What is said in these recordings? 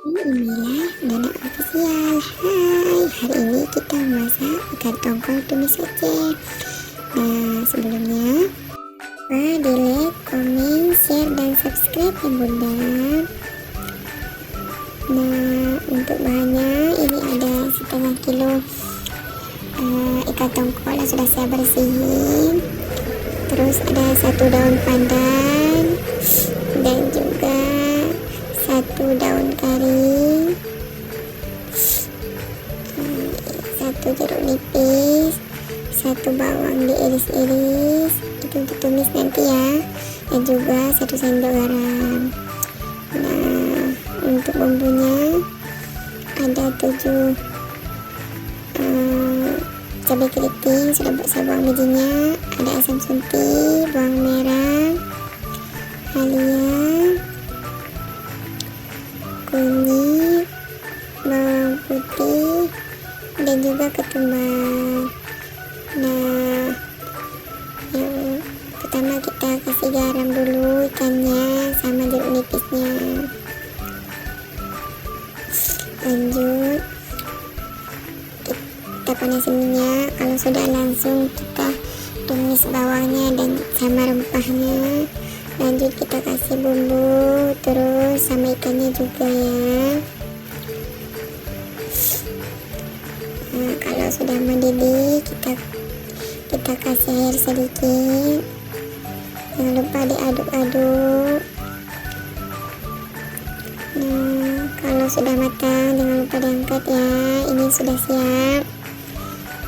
Inilah Dana Official. Hai, hari ini kita masak ikan tongkol tumis Aceh. Nah, sebelumnya di like, komen, share, dan subscribe ya bunda. Nah, untuk bahannya ini ada setengah kilo ikan tongkol yang sudah saya bersihin. Terus ada 1 daun pandan dan juga 1 daun kari, 1 jeruk nipis, 1 bawang diiris-iris, itu untuk tumis nanti ya, dan juga 1 sendok garam. Nah, untuk bumbunya ada 7 cabai keriting sudah saya buang bijinya, ada asam suntik, bawang merah, halia, kunyit, bawang putih, dan juga ketumbar. Nah, yang pertama kita kasih garam dulu ikannya sama jeruk nipisnya. Lanjut kita panasin minyak. Kalau sudah, langsung kita tumis bawangnya dan sama rempahnya. Lanjut kita kasih bumbu, terus sama ikannya juga ya. Nah, kalau sudah mendidih, kita kasih air sedikit. Jangan lupa diaduk-aduk. Nah, kalau sudah matang, jangan lupa diangkat ya. Ini sudah siap.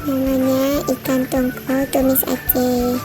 Namanya ikan tongkol tumis Aceh.